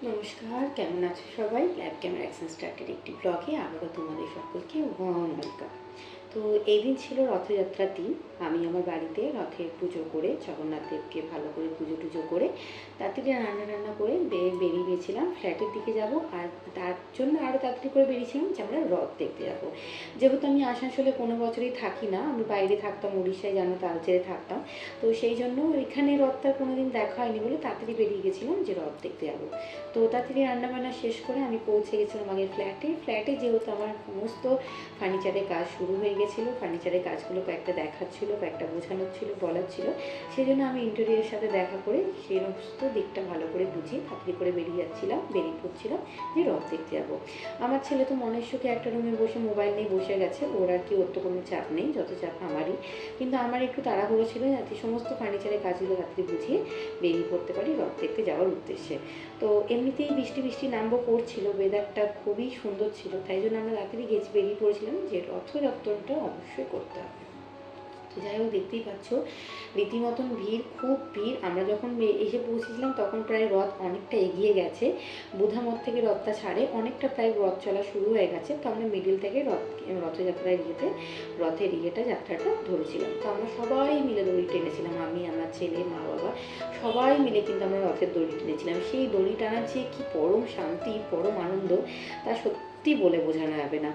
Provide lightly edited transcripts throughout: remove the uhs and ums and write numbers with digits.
নমস্কার, কেমন আছো সবাই? লাইভ ক্যামেরা অ্যাকশন স্টার্টের একটি ব্লগে আবারও তোমাদের সকলকে ওয়ার্ম ওয়েলকাম। তো এই দিন ছিল রথযাত্রার দিন। আমি আমার বাড়িতে রথের পুজো করে জগন্নাথ দেবকে ভালো করে পুজো টুজো করে তাড়াতাড়ি রান্না করে বেরিয়ে গিয়েছিলাম ফ্ল্যাটের দিকে যাব। আর তার জন্য আরও তাড়াতাড়ি করে বেরিয়েছিলাম যে আমরা রথ দেখতে যাবো। যেহেতু আমি আসানসোলে কোনো বছরই থাকি না, আমি বাইরে থাকতাম, উড়িষ্যায় জানো তালচেরে থাকতাম। তো সেই জন্য এখানে রথটা কোনো দিন দেখা হয়নি বলে তাড়াতাড়ি বেরিয়ে গেছিলাম যে রথ দেখতে যাবো। তো তাড়াতাড়ি রান্নাবান্না শেষ করে আমি পৌঁছে গেছিলাম আগের ফ্ল্যাটে যেহেতু আমার সমস্ত ফার্নিচারের কাজ শুরু হয়ে গেছিলো। ফার্নিচারের কাজগুলো কয়েকটা দেখার ছিল, কয়েকটা বোঝানোর ছিল, বলার ছিল। সেই জন্য আমি ইন্টেরিয়রের সাথে দেখা করে সেই সমস্ত দিকটা ভালো করে বুঝিয়ে তাড়াতাড়ি করে বেরিয়ে পড়ছিলাম যে রথ দেখতে যাবো। আমার ছেলে তো মনের সুখে একটা রুমে বসে মোবাইল নিয়ে বসে গেছে, ওর আর কি, ওর তো কোনো চাপ নেই, যত চাপ আমারই। কিন্তু আমার একটু তাড়াহুড়ো ছিল যাতে সমস্ত ফার্নিচারের কাজগুলো তাড়াতাড়ি বুঝিয়ে বেরিয়ে পড়তে পারি রথ দেখতে যাওয়ার উদ্দেশ্যে। তো এমনিতেই বৃষ্টি নামবো করছিল, ওয়েদারটা খুবই সুন্দর ছিল, তাই জন্য আমরা রাত্রি বেরিয়ে পড়েছিলাম যে রথযাত্রাটা অবশ্যই করতে হবে। তো যাই হোক, দেখতেই পাচ্ছ রীতিমতন ভিড়, খুব ভিড়। আমরা যখন এসে পৌঁছেছিলাম তখন প্রায় রথ অনেকটা এগিয়ে গেছে, বুধামঠ থেকে রথটা ছাড়ে অনেকটা, প্রায় রথ চলা শুরু হয়ে গেছে। তো আমরা মিডিল থেকে রথযাত্রায় রথের যাত্রাটা ধরেছিলাম। তো আমরা সবাই মিলে দড়ি টেনেছিলাম, আমি, আমার ছেলে, মা বাবা সবাই মিলে কিন্তু আমরা রথের দড়ি টেনেছিলাম। সেই দড়ি টানার যে কি পরম শান্তি, পরম আনন্দ, তা সত্যি বলে বোঝানো যাবে না।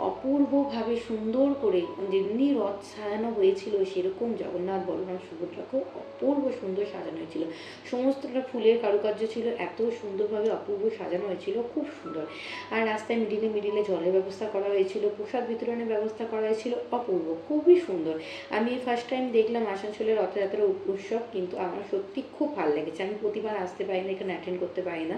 অপূর্বভাবে সুন্দর করে যেমনি রথ সাজানো হয়েছিল সেরকম জগন্নাথ, বলরাম, সুভদ্রাকেও অপূর্ব সুন্দর সাজানো হয়েছিল। সমস্তটা ফুলের কারুকার্য ছিল, এত সুন্দরভাবে অপূর্ব সাজানো হয়েছিল, খুব সুন্দর। আর রাস্তায় মিডিলে জলের ব্যবস্থা করা হয়েছিল, প্রসাদ বিতরণের ব্যবস্থা করা হয়েছিল, অপূর্ব, খুবই সুন্দর। আমি ফার্স্ট টাইম দেখলাম আসানসোলের রথযাত্রার উৎসব, কিন্তু আমার সত্যি খুব ভালো লেগেছে। আমি প্রতিবার আসতে পারি না, এখানে অ্যাটেন্ড করতে পারি না।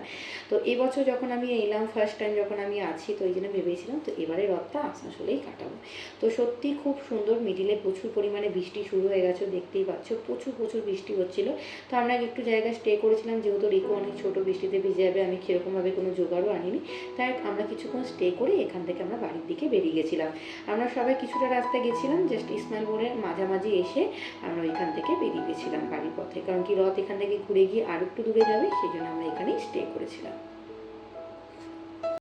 তো এবছর যখন আমি এলাম, ফার্স্ট টাইম যখন আমি আছি, তো ওই জন্য ভেবেছিলাম তো এবারে রথটা আসানসোলেই কাটাবো। তো সত্যি খুব সুন্দর। মিডিলে প্রচুর পরিমাণে বৃষ্টি শুরু হয়ে গেছে, দেখতেই পাচ্ছ প্রচুর বৃষ্টি হচ্ছিল। তো আমরা একটু জায়গা স্টে করেছিলাম, যেহেতু রিকো অনেক ছোটো, বৃষ্টিতে ভিজে যাবে, আমি সেরকমভাবে কোনো জোগাড়ও আনিনি। তাই আমরা কিছুক্ষণ স্টে করে এখান থেকে আমরা বাড়ির দিকে বেরিয়ে গেছিলাম। আমরা সবাই কিছুটা রাস্তা গেছিলাম, জাস্ট ইসমাইল মোড়ের মাঝামাঝি এসে আমরা ওইখান থেকে বেরিয়ে গেছিলাম বাড়ির পথে, কারণ কি রথ এখান থেকে ঘুরে গিয়ে আর একটু দূরে যাবে, সেই জন্য আমরা এখানেই স্টে করেছিলাম।